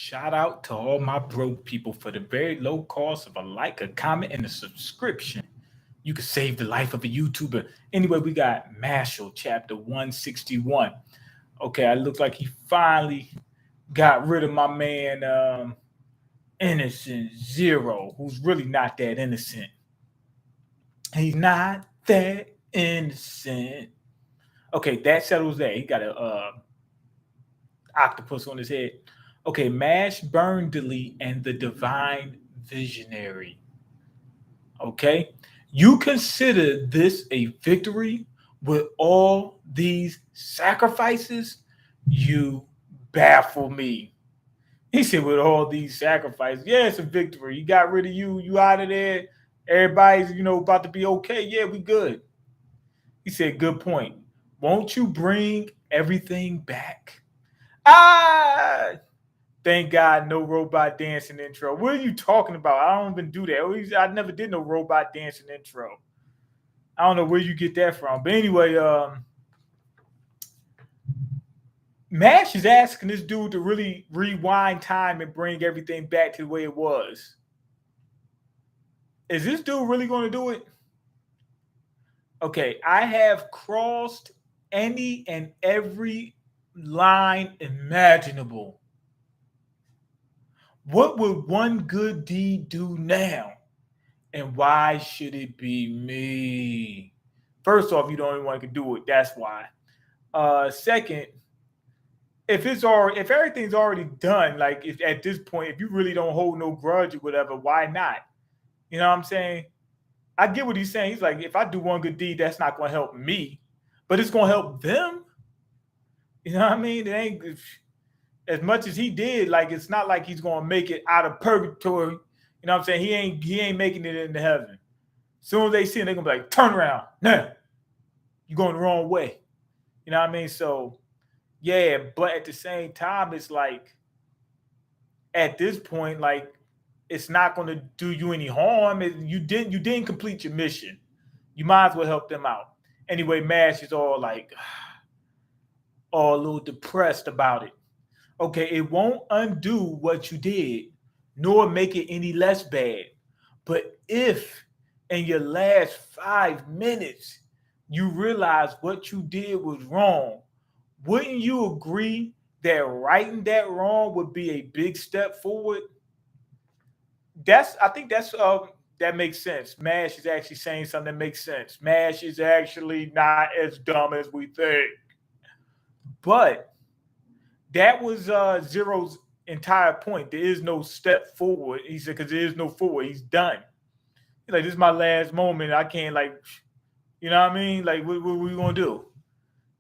Shout out to all my broke people for the very low cost of a like, a comment, and a subscription. You could save the life of a YouTuber. Anyway, we got Mashle, chapter 161. Okay, I look like he finally got rid of my man Innocent Zero, who's really not that innocent. He's not that innocent. Okay, that settles that. He got a octopus on his head. Okay, Mash, Burn, Delete, and the Divine Visionary. Okay, you consider this a victory with all these sacrifices? You baffle me. He said, with all these sacrifices, yeah, it's a victory. He got rid of you. You out of there. Everybody's, about to be okay. Yeah, we good. He said, good point. Won't you bring everything back? Ah, thank God, no robot dancing intro. What are you talking about? I don't even do that. I never did no robot dancing intro. I don't know where you get that from. But anyway, Mash is asking this dude to really rewind time and bring everything back to the way it was. Is this dude really going to do it? Okay, I have crossed any and every line imaginable. What would one good deed do now? And why should it be me? First off, you don't even want to do it. That's why. Second, if everything's already done, like if at this point, if you really don't hold no grudge or whatever, why not? You know what I'm saying? I get what he's saying. He's like, if I do one good deed, that's not going to help me, but it's going to help them. You know what I mean? It ain't as much as he did. Like, it's not like he's going to make it out of purgatory. You know what I'm saying? He ain't making it into heaven. As soon as they see him, they're going to be like, turn around. Nah, you're going the wrong way. You know what I mean? So, yeah, but at the same time, it's like, at this point, like, it's not going to do you any harm. You didn't complete your mission. You might as well help them out. Anyway, Mash is all like, all a little depressed about it. Okay, it won't undo what you did, nor make it any less bad. But if in your last 5 minutes you realize what you did was wrong, wouldn't you agree that righting that wrong would be a big step forward? I think that makes sense. Mash is actually saying something that makes sense. Mash is actually not as dumb as we think. But that was Zero's entire point. There is no step forward. He said, because there is no forward. He's done. He's like, this is my last moment. I can't, like, you know what I mean? Like, what we going to do?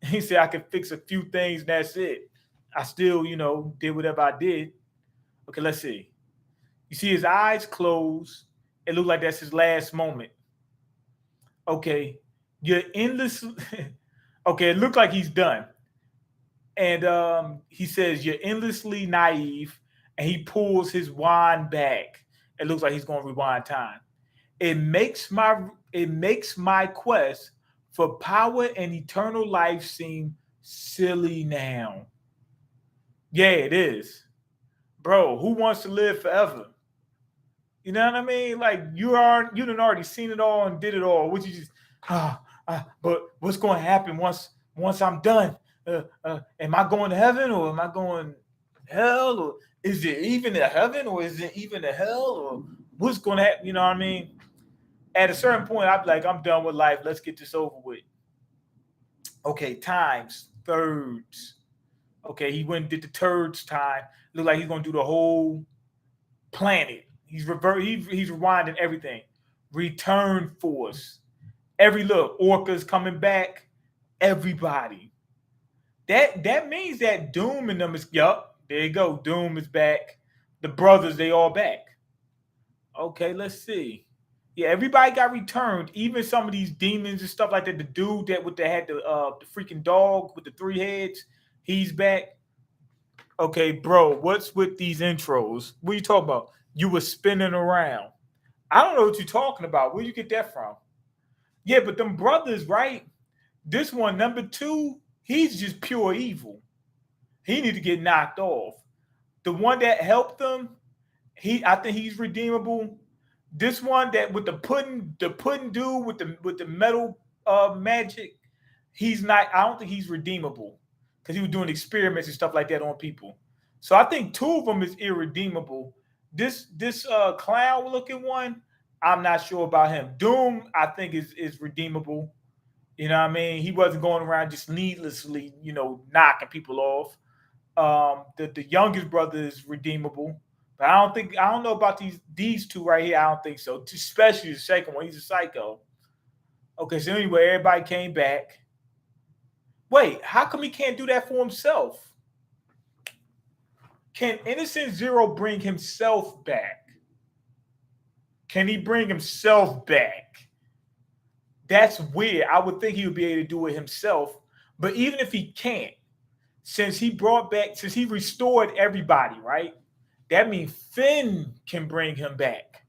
He said, I can fix a few things. And that's it. I still, did whatever I did. Okay, let's see. You see his eyes closed. It looked like that's his last moment. Okay, you're endless. Okay, it looked like he's done. And he says, you're endlessly naive. And he pulls his wand back. It looks like he's going to rewind time. It makes my quest for power and eternal life seem silly now. Yeah, it is. Bro, who wants to live forever? You know what I mean? Like you done already seen it all and did it all. Would you just but what's going to happen once I'm done? Am I going to heaven or am I going to hell? Or is it even a heaven or is it even a hell? Or what's going to happen? You know what I mean? At a certain point, I'd be like, I'm done with life. Let's get this over with. Okay, times, thirds. Okay, he went and did the thirds time. Look like he's going to do the whole planet. He's rewinding everything. Return force. Every look, orcas coming back. Everybody. That means that Doom and them is there you go. Doom is back. The brothers, they all back. Okay, let's see. Yeah, everybody got returned. Even some of these demons and stuff like that. The dude that had the freaking dog with the 3 heads, he's back. Okay, bro, what's with these intros? What are you talking about? You were spinning around. I don't know what you're talking about. Where you get that from? Yeah, but them brothers, right? This one, number 2, he's just pure evil. He need to get knocked off. The one that helped them, I think he's redeemable. This one that with the pudding dude with the metal magic, he's not. I don't think he's redeemable because he was doing experiments and stuff like that on people. So I think two of them is irredeemable. This clown looking one, I'm not sure about him. Doom, I think is redeemable. You know what I mean? He wasn't going around just needlessly, knocking people off. The youngest brother is redeemable, but I don't know about these two right here. I don't think so. Especially the second one. He's a psycho. Okay, so anyway, everybody came back. Wait, how come he can't do that for himself? Can Innocent Zero bring himself back? Can he bring himself back? That's weird. I would think he would be able to do it himself. But even if he can't, since he restored everybody, right? That means Finn can bring him back.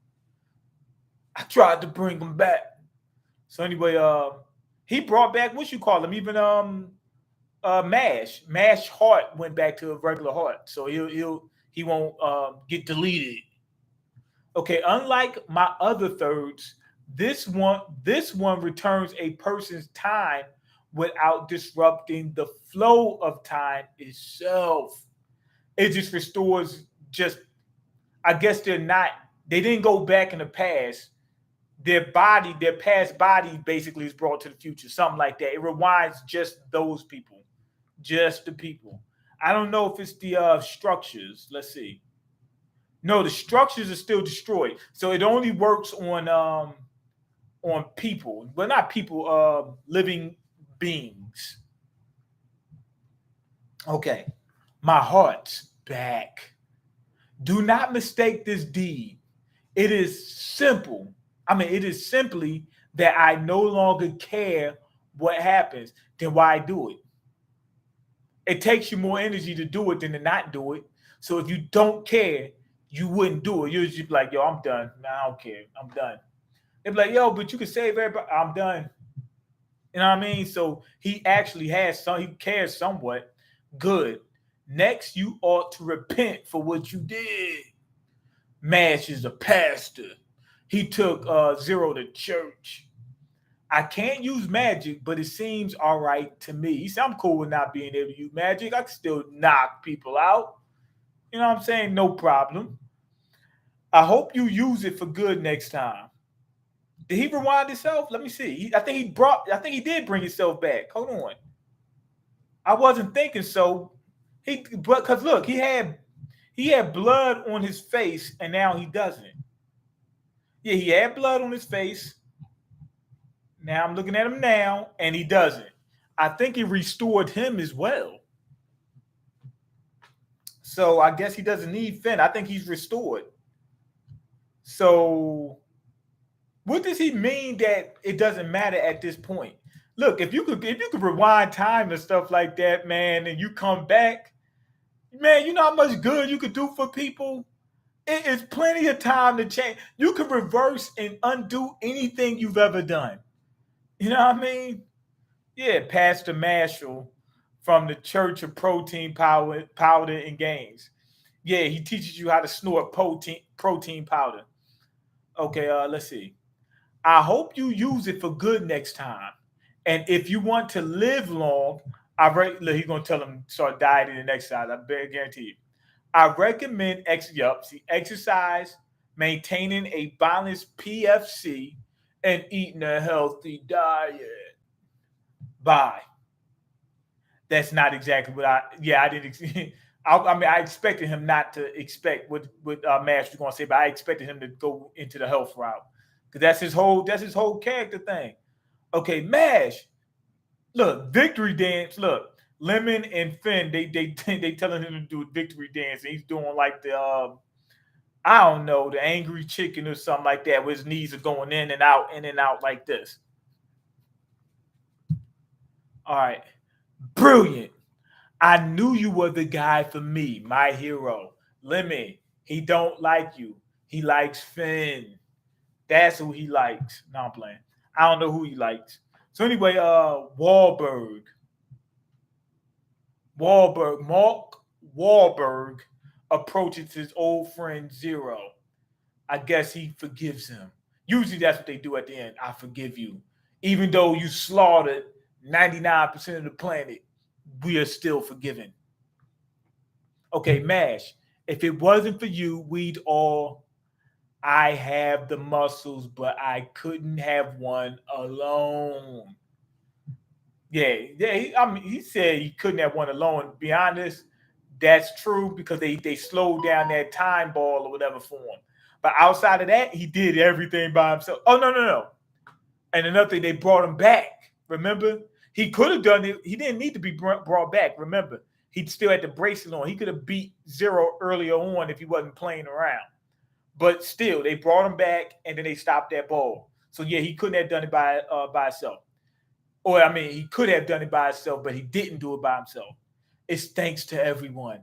I tried to bring him back. So anyway, he brought back what you call him, even Mash Heart went back to a regular heart, so he won't get deleted. Okay, unlike my other thirds, this one returns a person's time without disrupting the flow of time itself. It just restores just I guess they didn't go back in the past. Their past body basically is brought to the future, something like that. It rewinds just those people. Just the people. I don't know if it's the structures. Let's see. No, the structures are still destroyed. So it only works on people, but not people, living beings. Okay, my heart's back. Do not mistake this deed. It is simple. It is simply that I no longer care what happens. Then why do it? It takes you more energy to do it than to not do it. So if you don't care, you wouldn't do it. You'd just be like, yo, I'm done. Nah, I don't care. I'm done. They'd be like, yo, but you can save everybody. I'm done. You know what I mean? So he actually he cares somewhat. Good. Next, you ought to repent for what you did. Mash is a pastor. He took Zero to church. I can't use magic, but it seems all right to me. He said, I'm cool with not being able to use magic. I can still knock people out. You know what I'm saying? No problem. I hope you use it for good next time. Did he rewind himself? Let me see. I think he did bring himself back. Hold on. I wasn't thinking so. Because look, he had blood on his face, and now he doesn't. Yeah, he had blood on his face. Now I'm looking at him now, and he doesn't. I think he restored him as well. So I guess he doesn't need Finn. I think he's restored. So what does he mean that it doesn't matter at this point? Look, if you could rewind time and stuff like that, man, and you come back, man, you know how much good you could do for people? It is plenty of time to change. You could reverse and undo anything you've ever done. You know what I mean? Yeah, Pastor Mashle from the Church of Protein Powder and Games. Yeah, he teaches you how to snort protein powder. Okay, let's see. I hope you use it for good next time. And if you want to live long, he's gonna tell him start dieting and exercise. I guarantee you. I recommend exercise, maintaining a balanced PFC, and eating a healthy diet. Bye. That's not exactly what I didn't. I expected him not to expect what Mash was going to say, but I expected him to go into the health route because that's his whole character thing. Okay, Mash, look, victory dance. Look, Lemon and Finn, they telling him to do a victory dance, and he's doing like the I don't know, the angry chicken or something like that, where his knees are going in and out like this. All right, brilliant. I knew you were the guy for me, my hero. Lemon, he don't like you. He likes Finn. That's who he likes. No, I'm playing. I don't know who he likes. So anyway, Mark Wahlberg approaches his old friend Zero. I guess he forgives him. Usually that's what they do at the end. I forgive you. Even though you slaughtered 99% of the planet, we are still forgiven. Okay, Mash, if it wasn't for you, we'd all. I have the muscles, but I couldn't have one alone. Yeah. He said he couldn't have one alone. To be honest, that's true because they slowed down that time ball or whatever for him. But outside of that, he did everything by himself. Oh no. And another thing, they brought him back. Remember, he could have done it. He didn't need to be brought back. Remember, he still had the bracelet on. He could have beat Zero earlier on if he wasn't playing around. But still, they brought him back and then they stopped that ball. So yeah, he couldn't have done it by himself. Or I mean, he could have done it by himself, but he didn't do it by himself. It's thanks to everyone.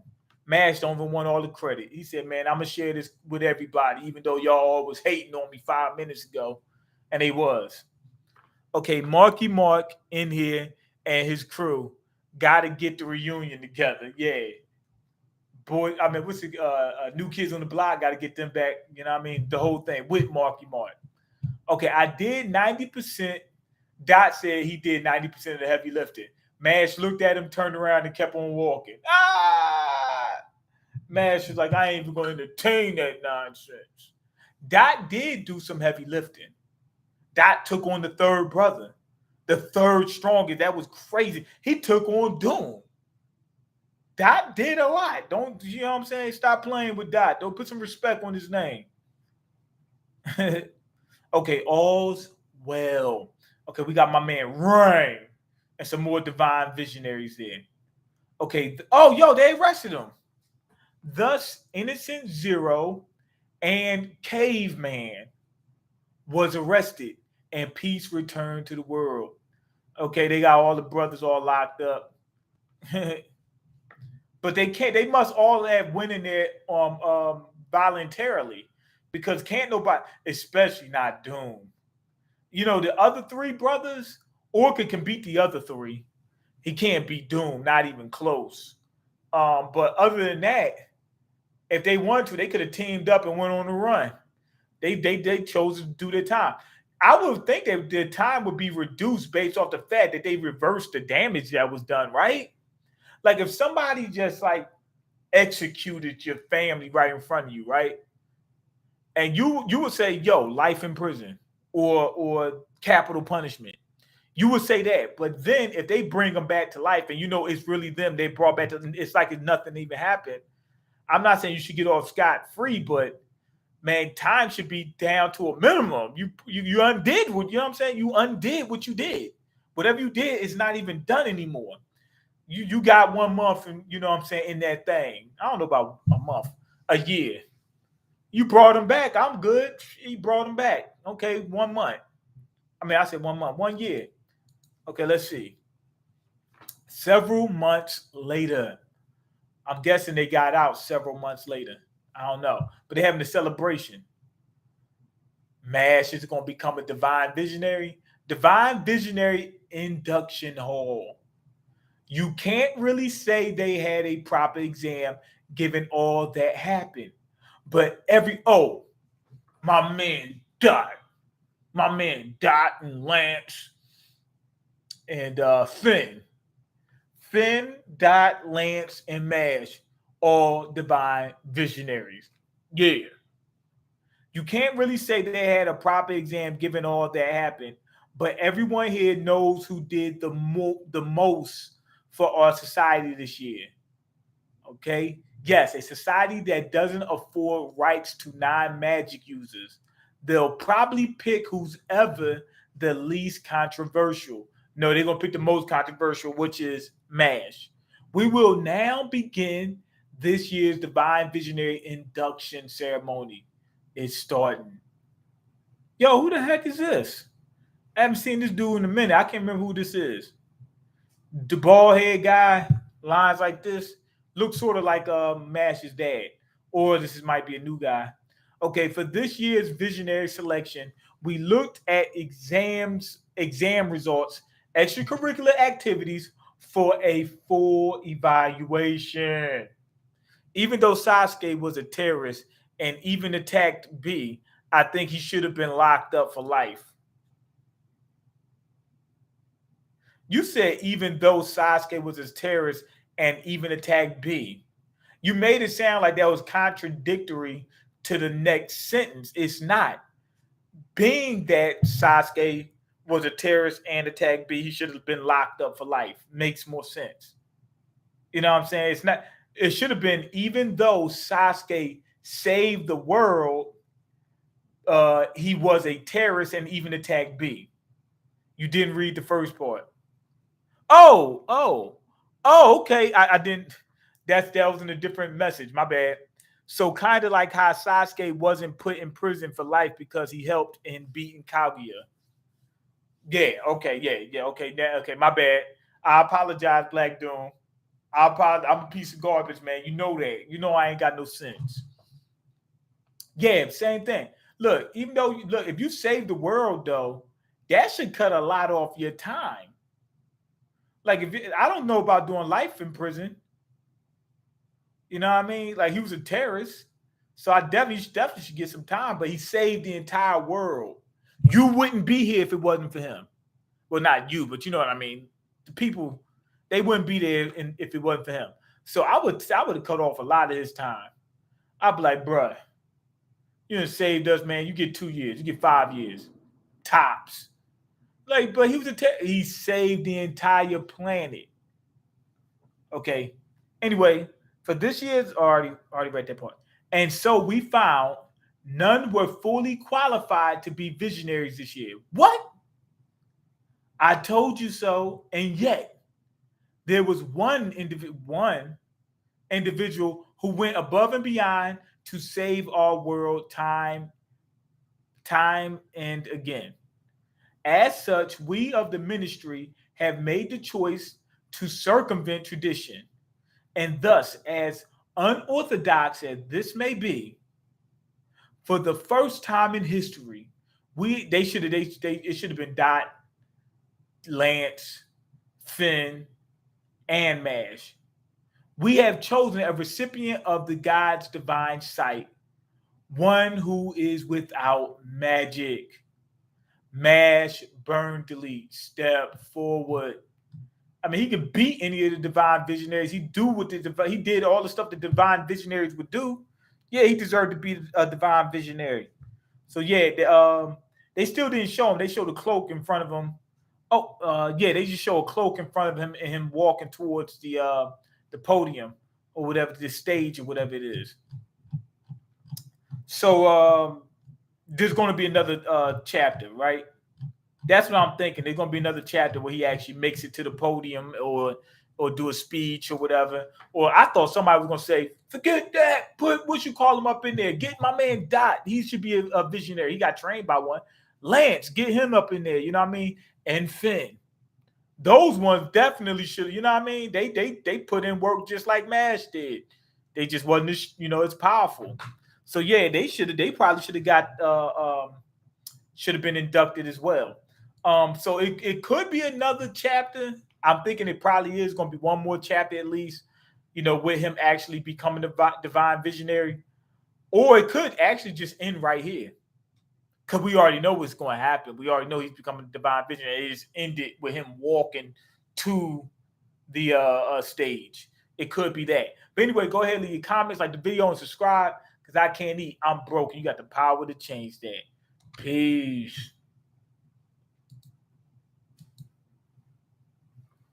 Mash don't even want all the credit. He said, "Man, I'm gonna share this with everybody, even though y'all was hating on me 5 minutes ago," and they was. Okay, Marky Mark in here and his crew got to get the reunion together. Yeah, boy. I mean, what's the New Kids on the Block? Got to get them back. You know what I mean? The whole thing with Marky Mark. Okay, I did 90%. Dot said he did 90% of the heavy lifting. Mash looked at him, turned around, and kept on walking. Mash was like, I ain't even going to entertain that nonsense. Dot did do some heavy lifting. Dot took on the third brother, the third strongest. That was crazy. He took on Doom. Dot did a lot. Don't, you know what I'm saying? Stop playing with Dot. Don't put some respect on his name. Okay, all's well. Okay, we got my man Rain and some more divine visionaries there. Okay, they arrested him. Thus, Innocent Zero and Caveman was arrested and peace returned to the world. Okay, they got all the brothers all locked up. But they must all have went in there voluntarily because can't nobody, especially not Doom. You know, the other three brothers, Orca can beat the other three. He can't beat Doom, not even close. But other than that, if they wanted to, they could have teamed up and went on a run. They chose to do their time. I would think that their time would be reduced based off the fact that they reversed the damage that was done, right? Like if somebody just like executed your family right in front of you, right? And you would say, yo, life in prison or capital punishment. You would say that. But then if they bring them back to life and you know it's really them they brought back to, it's like nothing even happened. I'm not saying you should get off scot-free, but man, time should be down to a minimum. You undid what, you know what I'm saying? You undid what you did. Whatever you did is not even done anymore. You got 1 month and you know what I'm saying in that thing. I don't know about a month, a year. You brought him back. I'm good. He brought him back. Okay, 1 month. I mean, I said 1 month, 1 year. Okay, let's see. Several months later. I'm guessing they got out several months later. I don't know. But they're having a celebration. Mash is going to become a divine visionary. Divine visionary induction hall. You can't really say they had a proper exam given all that happened. But my man Dot and Lance and Finn, Dot, Lance, and Mash, all divine visionaries. Yeah. You can't really say they had a proper exam given all that happened, but everyone here knows who did the most for our society this year. Okay? Yes, a society that doesn't afford rights to non-magic users. They'll probably pick who's ever the least controversial. No, they're going to pick the most controversial, which is Mash. We will now begin this year's Divine Visionary Induction Ceremony. It's starting. Yo, who the heck is this? I haven't seen this dude in a minute. I can't remember who this is. The bald head guy, lines like this, looks sort of like Mash's dad. Or this might be a new guy. Okay, for this year's Visionary selection, we looked at exam results, extracurricular activities for a full evaluation. even though Sasuke was a terrorist and even attacked B, I think he should have been locked up for life. You said even though Sasuke was a terrorist and even attacked B. You made it sound like that was contradictory to the next sentence. It's not. Being that Sasuke was a terrorist and attacked B, he should have been locked up for life. Makes more sense. You know what I'm saying? It's not. It should have been even though Sasuke saved the world, he was a terrorist and even attacked B. You didn't read the first part. Oh, okay. I didn't. That was in a different message. My bad. So kind of like how Sasuke wasn't put in prison for life because he helped in beating Kaguya. Yeah. Okay. Yeah. Okay. Okay. My bad. I apologize, Black Doom. I apologize. I'm a piece of garbage, man. You know that. You know I ain't got no sense. Yeah. Same thing. Look, even though if you save the world though, that should cut a lot off your time. Like I don't know about doing life in prison. You know what I mean? Like he was a terrorist, so I definitely should get some time. But he saved the entire world. You wouldn't be here if it wasn't for him. Well, not you, but you know what I mean. The people, they wouldn't be there if it wasn't for him. So I would have cut off a lot of his time. I'd be like, bruh, you done saved us, man. You get 2 years, you get 5 years, tops. Like, but he was he saved the entire planet. Okay. Anyway, for this year's already read that part. And so we found none were fully qualified to be visionaries this year. What? I told you so. And yet there was one individual who went above and beyond to save our world time and again. As such, we of the ministry have made the choice to circumvent tradition. And thus, as unorthodox as this may be, for the first time in history, it should have been Dot, Lance, Finn, and Mash. We have chosen a recipient of the God's divine sight, one who is without magic. Mash, burn, delete, step forward. I mean, he could beat any of the divine visionaries. He did all the stuff the divine visionaries would do. Yeah, he deserved to be a divine visionary. So yeah, they still didn't show him. They showed a cloak in front of him. Yeah, they just show a cloak in front of him and him walking towards the podium or whatever, the stage or whatever it is. So there's going to be another chapter, right? That's what I'm thinking. There's going to be another chapter where he actually makes it to the podium or do a speech or whatever. Or I thought somebody was going to say, forget that. Put what you call him up in there. Get my man Dot. He should be a visionary. He got trained by one. Lance, get him up in there. You know what I mean? And Finn. Those ones definitely should. You know what I mean? They put in work just like Mash did. They just wasn't, it's powerful. So yeah, they probably should have got should have been inducted as well. So it could be another chapter. I'm thinking it probably is going to be one more chapter at least, with him actually becoming a divine visionary. Or it could actually just end right here. Because we already know what's going to happen. We already know he's becoming a divine visionary. It just ended with him walking to the stage. It could be that. But anyway, go ahead and leave your comments, like the video, and subscribe. Because I can't eat. I'm broke. You got the power to change that. Peace.